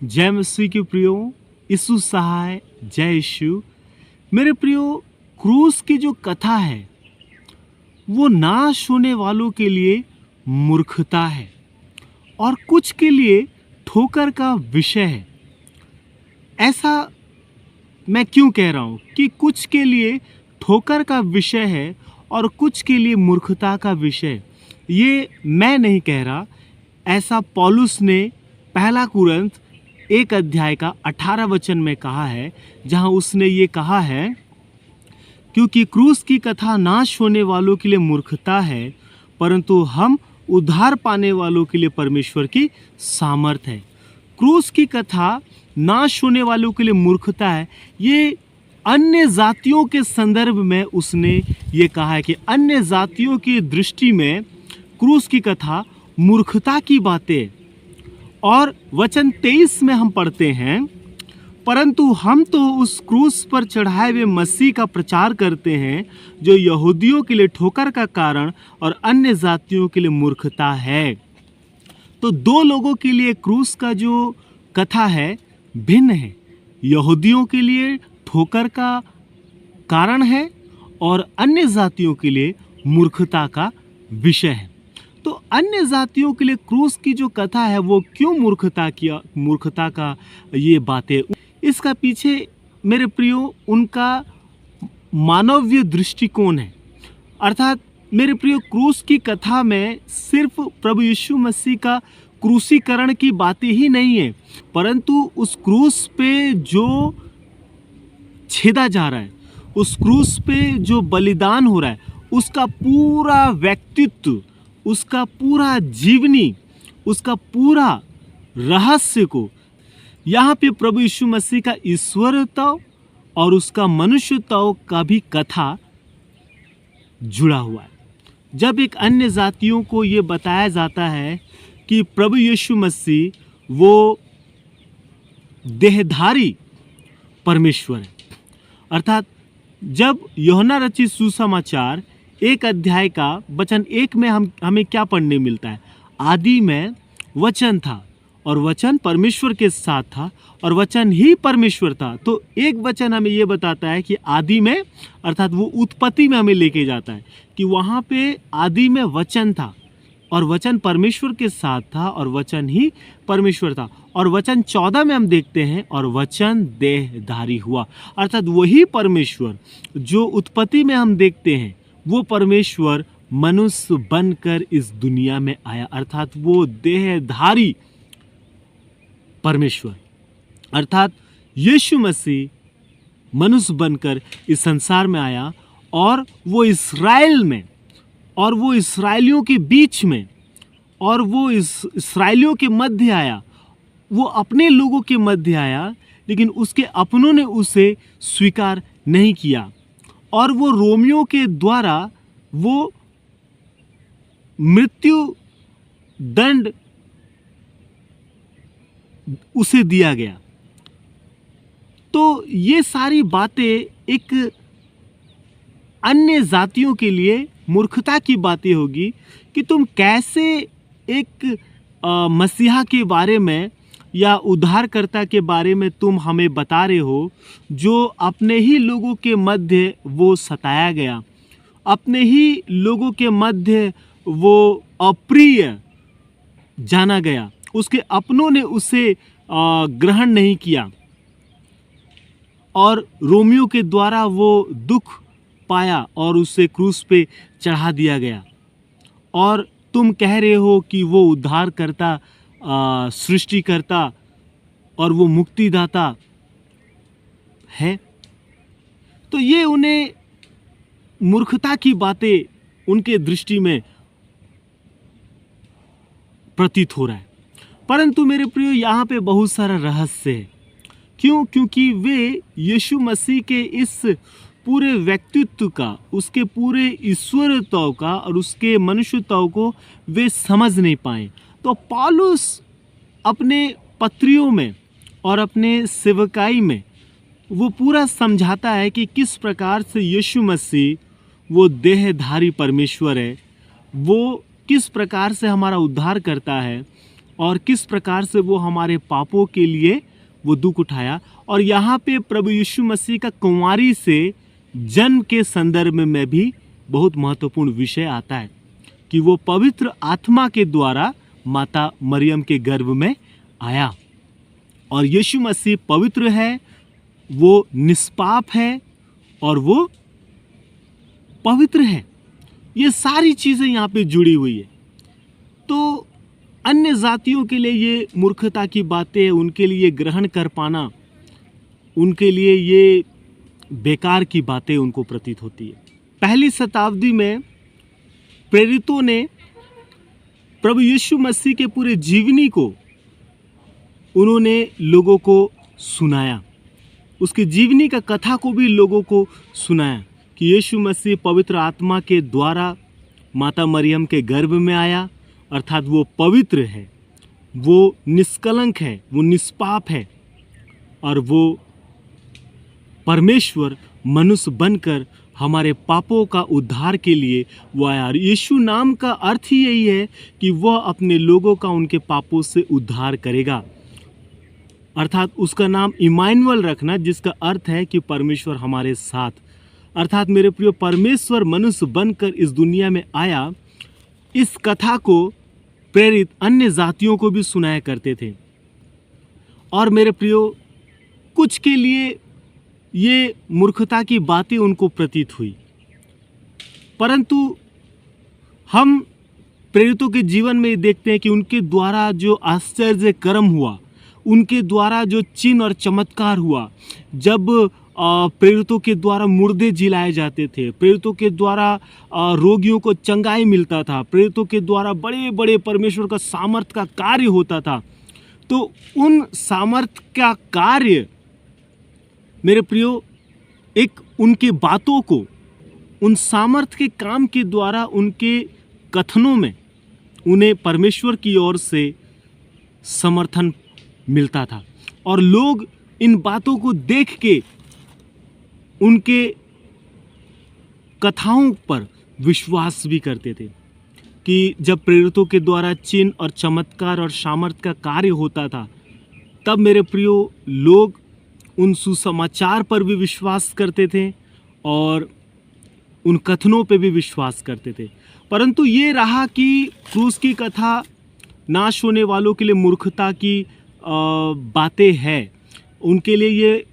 जय मसीह के प्रियो, यीशु सहाय, जय यीशु। मेरे प्रियो, क्रूस की जो कथा है वो नाश होने वालों के लिए मूर्खता है और कुछ के लिए ठोकर का विषय है। ऐसा मैं क्यों कह रहा हूँ कि कुछ के लिए ठोकर का विषय है और कुछ के लिए मूर्खता का विषय। ये मैं नहीं कह रहा, ऐसा पौलुस ने पहला कुरिन्थ 1 अध्याय का 18 वचन में कहा है, जहाँ उसने ये कहा है, क्योंकि क्रूस की कथा नाश होने वालों के लिए मूर्खता है, परंतु हम उद्धार पाने वालों के लिए परमेश्वर की सामर्थ है। क्रूस की कथा नाश होने वालों के लिए मूर्खता है। ये अन्य जातियों के संदर्भ में उसने ये कहा है कि अन्य जातियों की दृष्टि में क्रूस की कथा मूर्खता की बातें। और वचन 23 में हम पढ़ते हैं, परंतु हम तो उस क्रूस पर चढ़ाए हुए मसीह का प्रचार करते हैं, जो यहूदियों के लिए ठोकर का कारण और अन्य जातियों के लिए मूर्खता है। तो दो लोगों के लिए क्रूस का जो कथा है भिन्न है। यहूदियों के लिए ठोकर का कारण है और अन्य जातियों के लिए मूर्खता का विषय है। तो अन्य जातियों के लिए क्रूस की जो कथा है वो क्यों मूर्खता का ये बातें, इसका पीछे मेरे प्रियो उनका मानवीय दृष्टिकोण है। अर्थात मेरे प्रियो, क्रूस की कथा में सिर्फ प्रभु यीशु मसीह का क्रूसीकरण की बातें ही नहीं है, परंतु उस क्रूस पे जो छेदा जा रहा है, उस क्रूस पे जो बलिदान हो रहा है, उसका पूरा व्यक्तित्व, उसका पूरा जीवनी, उसका पूरा रहस्य को यहाँ पे प्रभु यीशु मसीह का ईश्वरत्व और उसका मनुष्यत्व का भी कथा जुड़ा हुआ है। जब एक अन्य जातियों को ये बताया जाता है कि प्रभु यीशु मसीह वो देहधारी परमेश्वर है, अर्थात जब यूहन्ना रचित सुसमाचार 1 अध्याय का वचन 1 में हमें क्या पढ़ने मिलता है, आदि में वचन था और वचन परमेश्वर के साथ था और वचन ही परमेश्वर था। तो एक वचन हमें ये बताता है कि आदि में, अर्थात वो उत्पत्ति में हमें लेके जाता है कि वहाँ पे आदि में वचन था और वचन परमेश्वर के साथ था और वचन ही परमेश्वर था। और वचन 14 में हम देखते हैं, और वचन देहधारी हुआ, अर्थात वही परमेश्वर जो उत्पत्ति में हम देखते हैं, वो परमेश्वर मनुष्य बनकर इस दुनिया में आया, अर्थात वो देहधारी परमेश्वर, अर्थात यीशु मसीह मनुष्य बनकर इस संसार में आया और वो इस्राएल में, और वो इस्राएलियों के बीच में, और वो इस्राएलियों के मध्य आया, वो अपने लोगों के मध्य आया, लेकिन उसके अपनों ने उसे स्वीकार नहीं किया और वो रोमियों के द्वारा वो मृत्यु दंड उसे दिया गया। तो ये सारी बातें एक अन्य जातियों के लिए मूर्खता की बातें होगी कि तुम कैसे एक मसीहा के बारे में या उद्धारकर्ता के बारे में तुम हमें बता रहे हो, जो अपने ही लोगों के मध्य वो सताया गया, अपने ही लोगों के मध्य वो अप्रिय जाना गया, उसके अपनों ने उसे ग्रहण नहीं किया और रोमियो के द्वारा वो दुख पाया और उसे क्रूस पे चढ़ा दिया गया, और तुम कह रहे हो कि वो उद्धारकर्ता, सृष्टिकर्ता और वो मुक्तिदाता है। तो ये उन्हें मूर्खता की बातें उनके दृष्टि में प्रतीत हो रहा है। परंतु मेरे प्रियो, यहाँ पे बहुत सारा रहस्य है। क्यों? क्योंकि वे यीशु मसीह के इस पूरे व्यक्तित्व का, उसके पूरे ईश्वरत्व का और उसके मनुष्यत्व को वे समझ नहीं पाए। तो पौलुस अपने पत्रियों में और अपने सेवकाई में वो पूरा समझाता है कि किस प्रकार से यीशु मसीह वो देहधारी परमेश्वर है, वो किस प्रकार से हमारा उद्धार करता है और किस प्रकार से वो हमारे पापों के लिए वो दुख उठाया। और यहाँ पे प्रभु यीशु मसीह का कुंवारी से जन्म के संदर्भ में भी बहुत महत्वपूर्ण विषय आता है कि वो पवित्र आत्मा के द्वारा माता मरियम के गर्भ में आया। और यीशु मसीह पवित्र है, वो निष्पाप है और वो पवित्र है। ये सारी चीज़ें यहाँ पे जुड़ी हुई है। तो अन्य जातियों के लिए ये मूर्खता की बातें, उनके लिए ग्रहण कर पाना, उनके लिए ये बेकार की बातें उनको प्रतीत होती है। पहली शताब्दी में प्रेरितों ने प्रभु यीशु मसीह के पूरे जीवनी को उन्होंने लोगों को सुनाया, उसकी जीवनी का कथा को भी लोगों को सुनाया कि यीशु मसीह पवित्र आत्मा के द्वारा माता मरियम के गर्भ में आया, अर्थात वो पवित्र है, वो निष्कलंक है, वो निष्पाप है और वो परमेश्वर मनुष्य बनकर हमारे पापों का उद्धार के लिए वो आया। और यीशु नाम का अर्थ ही यही है कि वह अपने लोगों का उनके पापों से उद्धार करेगा, अर्थात उसका नाम इमानुएल रखना, जिसका अर्थ है कि परमेश्वर हमारे साथ। अर्थात मेरे प्रिय, परमेश्वर मनुष्य बनकर इस दुनिया में आया। इस कथा को प्रेरित अन्य जातियों को भी सुनाया करते थे। और मेरे प्रियो, कुछ के लिए ये मूर्खता की बातें उनको प्रतीत हुई, परंतु हम प्रेरितों के जीवन में देखते हैं कि उनके द्वारा जो आश्चर्य कर्म हुआ, उनके द्वारा जो चिन्ह और चमत्कार हुआ, जब प्रेरितों के द्वारा मुर्दे जिलाए जाते थे, प्रेरितों के द्वारा रोगियों को चंगाई मिलता था, प्रेरितों के द्वारा बड़े बड़े परमेश्वर का सामर्थ का कार्य होता था, तो उन सामर्थ का कार्य मेरे प्रियो, एक उनके बातों को, उन सामर्थ के काम के द्वारा उनके कथनों में उन्हें परमेश्वर की ओर से समर्थन मिलता था। और लोग इन बातों को देख के उनके कथाओं पर विश्वास भी करते थे कि जब प्रेरितों के द्वारा चिन्ह और चमत्कार और सामर्थ का कार्य होता था, तब मेरे प्रियो, लोग उन सुसमाचार पर भी विश्वास करते थे और उन कथनों पे भी विश्वास करते थे। परंतु ये रहा कि क्रूस की कथा नाश होने वालों के लिए मूर्खता की बातें हैं, उनके लिए ये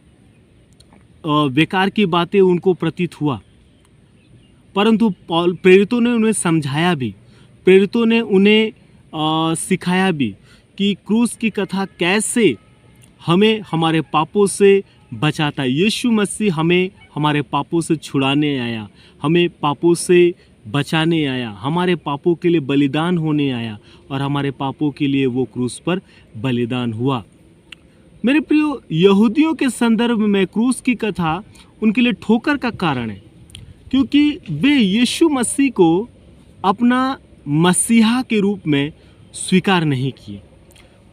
बेकार की बातें उनको प्रतीत हुआ। परंतु प्रेरितों ने उन्हें समझाया भी, प्रेरितों ने उन्हें सिखाया भी कि क्रूस की कथा कैसे हमें हमारे पापों से बचाता है। यीशु मसीह हमें हमारे पापों से छुड़ाने आया, हमें पापों से बचाने आया, हमारे पापों के लिए बलिदान होने आया और हमारे पापों के लिए वो क्रूस पर बलिदान हुआ। मेरे प्रियो, यहूदियों के संदर्भ में क्रूस की कथा उनके लिए ठोकर का कारण है, क्योंकि वे यीशु मसीह को अपना मसीहा के रूप में स्वीकार नहीं किए।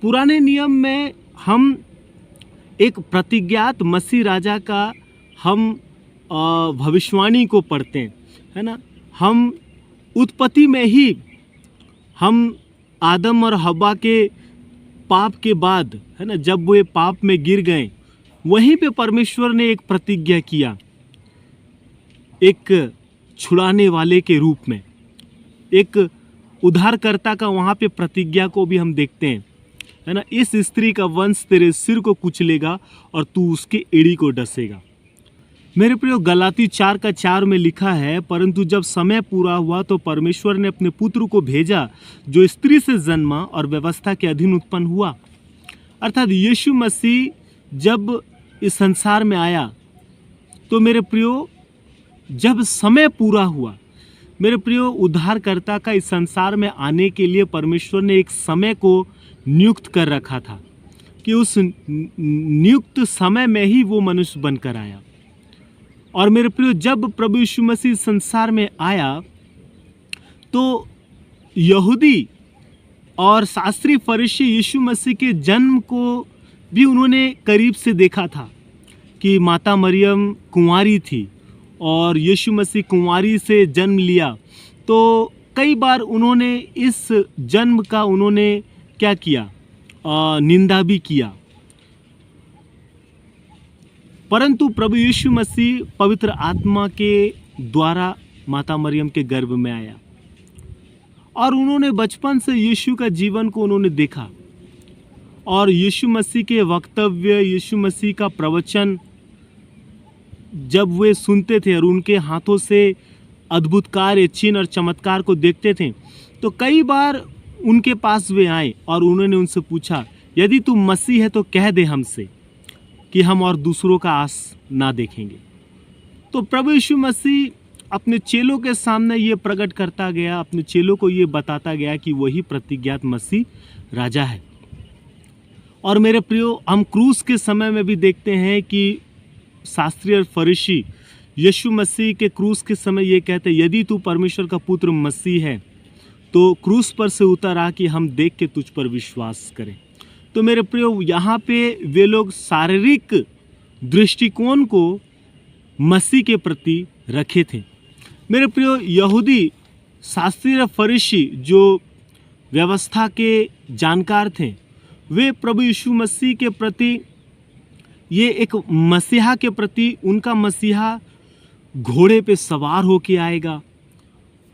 पुराने नियम में हम एक प्रतिज्ञात मसीह राजा का हम भविष्यवाणी को पढ़ते हैं, है ना। हम उत्पत्ति में ही हम आदम और हव्वा के पाप के बाद, है ना, जब वे पाप में गिर गए, वहीं पे परमेश्वर ने एक प्रतिज्ञा किया, एक छुड़ाने वाले के रूप में, एक उद्धारकर्ता का वहाँ पे प्रतिज्ञा को भी हम देखते हैं, है ना। इस स्त्री का वंश तेरे सिर को कुचलेगा और तू उसके एड़ी को डसेगा। मेरे प्रियो, गलाती 4:4 में लिखा है, परंतु जब समय पूरा हुआ तो परमेश्वर ने अपने पुत्र को भेजा जो स्त्री से जन्मा और व्यवस्था के अधीन उत्पन्न हुआ। अर्थात यीशु मसीह जब इस संसार में आया तो मेरे प्रियो, जब समय पूरा हुआ, मेरे प्रियो, उद्धारकर्ता का इस संसार में आने के लिए परमेश्वर ने एक समय को नियुक्त कर रखा था कि उस नियुक्त समय में ही वो मनुष्य बनकर आया। और मेरे प्रियो, जब प्रभु यीशु मसीह संसार में आया तो यहूदी और शास्त्री फरीसी यीशु मसीह के जन्म को भी उन्होंने करीब से देखा था कि माता मरियम कुंवारी थी और यीशु मसीह कुंवारी से जन्म लिया। तो कई बार उन्होंने इस जन्म का उन्होंने क्या किया, निंदा भी किया। परंतु प्रभु यीशु मसीह पवित्र आत्मा के द्वारा माता मरियम के गर्भ में आया और उन्होंने बचपन से यीशु का जीवन को उन्होंने देखा और यीशु मसीह के वक्तव्य, यीशु मसीह का प्रवचन जब वे सुनते थे और उनके हाथों से अद्भुत कार्य, चिन्ह और चमत्कार को देखते थे, तो कई बार उनके पास वे आए और उन्होंने उनसे पूछा, यदि तू मसीह है तो कह दे हमसे कि हम और दूसरों का आस ना देखेंगे। तो प्रभु यीशु मसीह अपने चेलों के सामने ये प्रकट करता गया, अपने चेलों को ये बताता गया कि वही प्रतिज्ञात मसीह राजा है। और मेरे प्रियो, हम क्रूस के समय में भी देखते हैं कि शास्त्री और फरीसी यीशु मसीह के क्रूस के समय ये कहते, यदि तू परमेश्वर का पुत्र मसीह है तो क्रूस पर से उतर आ कि हम देख के तुझ पर विश्वास करें। तो मेरे प्रियो, यहाँ पे वे लोग शारीरिक दृष्टिकोण को मसीह के प्रति रखे थे। मेरे प्रियो, यहूदी शास्त्री और फरीसी जो व्यवस्था के जानकार थे, वे प्रभु यीशु मसीह के प्रति, ये एक मसीहा के प्रति, उनका मसीहा घोड़े पे सवार होके आएगा,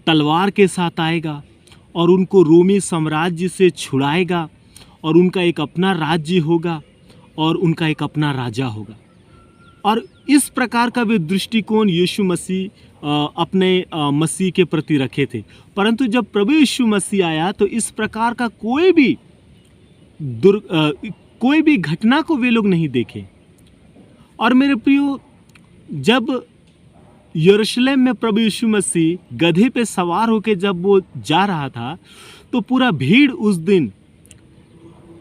तलवार के साथ आएगा और उनको रोमी साम्राज्य से छुड़ाएगा और उनका एक अपना राज्य होगा और उनका एक अपना राजा होगा। और इस प्रकार का वे दृष्टिकोण यीशु मसीह अपने मसीह के प्रति रखे थे। परंतु जब प्रभु यीशु मसीह आया तो इस प्रकार का कोई भी घटना को वे लोग नहीं देखे। और मेरे प्रियो, जब यरूशलेम में प्रभु यीशु मसीह गधे पे सवार होकर जब वो जा रहा था तो पूरा भीड़ उस दिन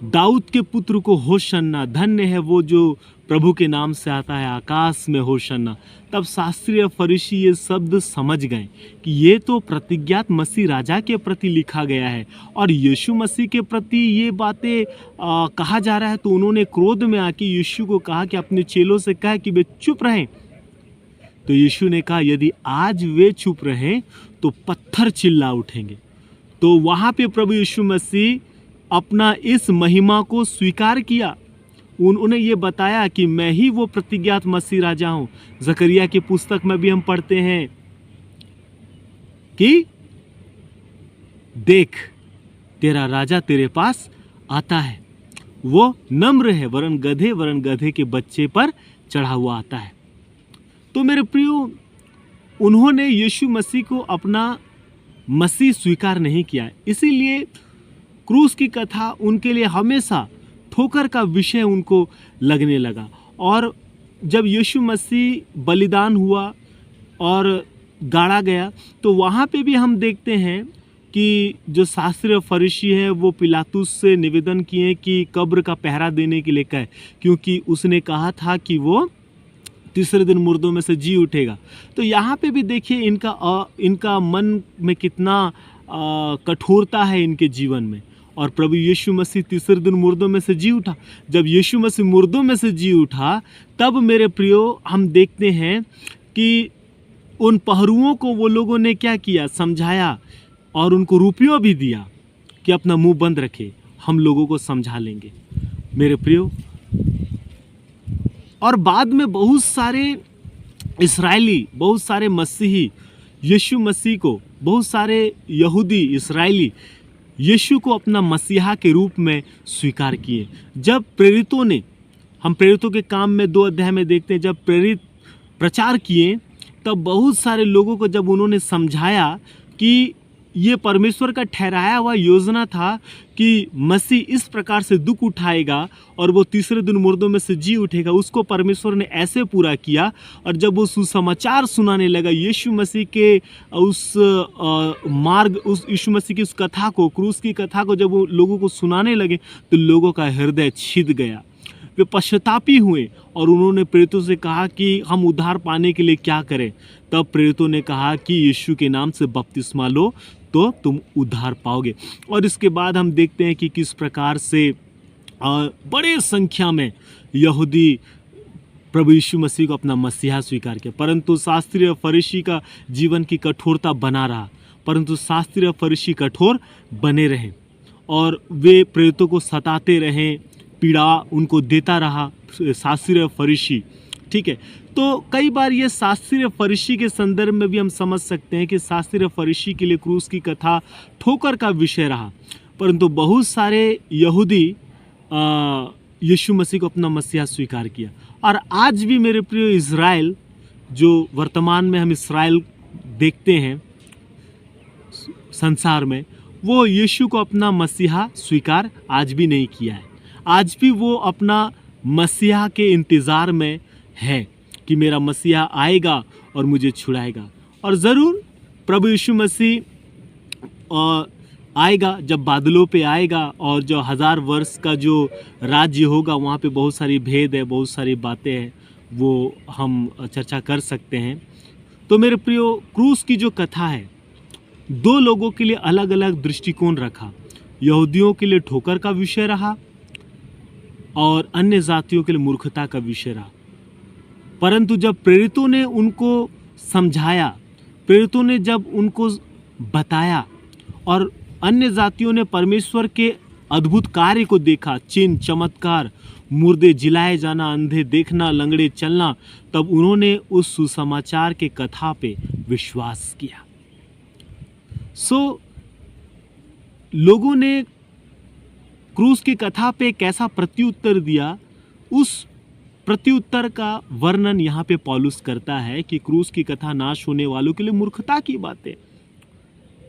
दाऊद के पुत्र को होशन्ना, धन्य है वो जो प्रभु के नाम से आता है, आकाश में होशन्ना। तब शास्त्री और फरीसी ये शब्द समझ गए कि ये तो प्रतिज्ञात मसीह राजा के प्रति लिखा गया है और यीशु मसीह के प्रति ये बातें कहा जा रहा है। तो उन्होंने क्रोध में आके यीशु को कहा कि अपने चेलों से कहा कि वे चुप रहें। तो यीशु ने कहा, यदि आज वे चुप रहें तो पत्थर चिल्ला उठेंगे। तो वहाँ पे प्रभु यीशु मसीह अपना इस महिमा को स्वीकार किया। उन्होंने ये बताया कि मैं ही वो प्रतिज्ञात मसीह राजा हूँ। जकरिया की पुस्तक में भी हम पढ़ते हैं कि देख, तेरा राजा तेरे पास आता है, वो नम्र है, वरन गधे के बच्चे पर चढ़ा हुआ आता है। तो मेरे प्रियो, उन्होंने यीशु मसीह को अपना मसीह स्वीकार नहीं किया, इसीलिए क्रूस की कथा उनके लिए हमेशा ठोकर का विषय उनको लगने लगा। और जब यीशु मसीह बलिदान हुआ और गाड़ा गया तो वहाँ पे भी हम देखते हैं कि जो शास्त्री और फरीसी हैं वो पिलातुस से निवेदन किए कि कब्र का पहरा देने के लिए कहे, क्योंकि उसने कहा था कि वो तीसरे दिन मुर्दों में से जी उठेगा। तो यहाँ पे भी देखिए इनका मन में कितना कठोरता है इनके जीवन में। और प्रभु यीशु मसीह तीसरे दिन मुर्दों में से जी उठा। जब यीशु मसीह मुर्दों में से जी उठा तब मेरे प्रियो हम देखते हैं कि उन पहरुओं को वो लोगों ने क्या किया, समझाया और उनको रुपयों भी दिया कि अपना मुंह बंद रखे, हम लोगों को समझा लेंगे मेरे प्रियो। और बाद में बहुत सारे इस्राएली, बहुत सारे मसीही यीशु मसीह को, बहुत सारे यहूदी इस्राएली यीशु को अपना मसीहा के रूप में स्वीकार किए। जब प्रेरितों ने, हम प्रेरितों के काम में 2 अध्याय में देखते हैं, जब प्रेरित प्रचार किए तब बहुत सारे लोगों को जब उन्होंने समझाया कि ये परमेश्वर का ठहराया हुआ योजना था कि मसीह इस प्रकार से दुख उठाएगा और वो तीसरे दिन मुर्दों में से जी उठेगा, उसको परमेश्वर ने ऐसे पूरा किया। और जब वो सुसमाचार सुनाने लगा यीशु मसीह के उस उस यीशु मसीह की उस कथा को, क्रूस की कथा को जब वो लोगों को सुनाने लगे तो लोगों का हृदय छिद गया, वे पश्चातापी हुए और उन्होंने प्रेरितों से कहा कि हम उद्धार पाने के लिए क्या करें। तब प्रेरितों ने कहा कि यीशु के नाम से बपतिस्मा लो तो तुम उद्धार पाओगे। और इसके बाद हम देखते हैं कि किस प्रकार से बड़े संख्या में यहूदी प्रभु यीशु मसीह को अपना मसीहा स्वीकार किया। परंतु शास्त्री और फरीसी का जीवन की कठोरता बना रहा, परंतु शास्त्री और फरीसी कठोर बने रहे और वे प्रेरितों को सताते रहें, पीड़ा उनको देता रहा शास्त्री और फरीसी। ठीक है, तो कई बार ये शास्त्री और फरीसी के संदर्भ में भी हम समझ सकते हैं कि शास्त्री और फरीसी के लिए क्रूस की कथा ठोकर का विषय रहा, परंतु बहुत सारे यहूदी यीशु मसीह को अपना मसीहा स्वीकार किया। और आज भी मेरे प्रिय इज़राइल, जो वर्तमान में हम इस्राएल देखते हैं संसार में, वो यीशु को अपना मसीहा स्वीकार आज भी नहीं किया है। आज भी वो अपना मसीहा के इंतज़ार में है कि मेरा मसीहा आएगा और मुझे छुड़ाएगा। और ज़रूर प्रभु यीशु मसीह आएगा, जब बादलों पे आएगा, और जो 1000 वर्ष का जो राज्य होगा वहाँ पे बहुत सारी भेद है, बहुत सारी बातें हैं, वो हम चर्चा कर सकते हैं। तो मेरे प्रियो, क्रूस की जो कथा है, 2 लोगों के लिए अलग अलग दृष्टिकोण रखा। यहूदियों के लिए ठोकर का विषय रहा और अन्य जातियों के लिए मूर्खता का विषय रहा। परंतु जब प्रेरितों ने उनको समझाया, प्रेरितों ने जब उनको बताया और अन्य जातियों ने परमेश्वर के अद्भुत कार्य को देखा, चिन्ह चमत्कार, मुर्दे जिलाए जाना, अंधे देखना, लंगड़े चलना, तब उन्होंने उस सुसमाचार के कथा पे विश्वास किया। लोगों ने क्रूस की कथा पे कैसा प्रत्युत्तर दिया, उस प्रत्युत्तर का वर्णन यहाँ पे पौलुस करता है कि क्रूस की कथा नाश होने वालों के लिए मूर्खता की बात है,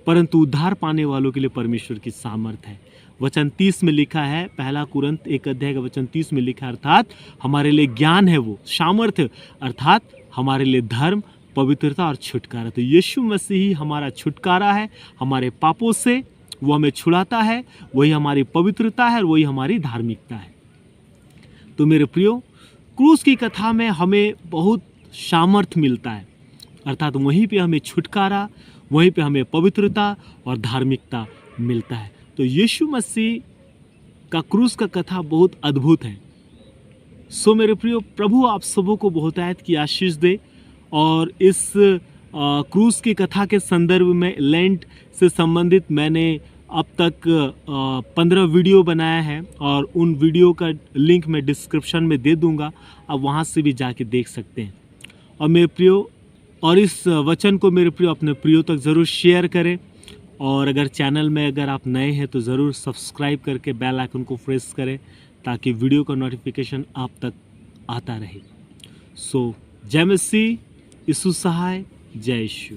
परंतु उद्धार पाने वालों के लिए परमेश्वर की सामर्थ है। वचन 30 में लिखा है, पहला कुरिन्थ 1 अध्याय का वचन 30 में लिखा है, अर्थात हमारे लिए ज्ञान है, वो सामर्थ, अर्थात हमारे लिए धर्म, पवित्रता और छुटकारा। तो यीशु मसीह ही हमारा छुटकारा है, हमारे पापों से वो हमें छुड़ाता है, वही हमारी पवित्रता है और वही हमारी धार्मिकता है। तो मेरे प्रियो, क्रूस की कथा में हमें बहुत सामर्थ्य मिलता है, अर्थात वहीं पे हमें छुटकारा, वहीं पे हमें पवित्रता और धार्मिकता मिलता है। तो यीशु मसीह का क्रूस का कथा बहुत अद्भुत है। मेरे प्रियो, प्रभु आप सबों को बहुतायत की आशीष दे। और इस क्रूस की कथा के संदर्भ में लेंट से संबंधित मैंने अब तक 15 वीडियो बनाया है, और उन वीडियो का लिंक मैं डिस्क्रिप्शन में दे दूंगा, आप वहां से भी जाके देख सकते हैं। और मेरे प्रियो, और इस वचन को मेरे प्रियो अपने प्रियो तक ज़रूर शेयर करें, और अगर चैनल में अगर आप नए हैं तो ज़रूर सब्सक्राइब करके बेल आइकन को प्रेस करें, ताकि वीडियो का नोटिफिकेशन आप तक आता रहे। जय मसीह, यीशु सहाय, जय यीशु।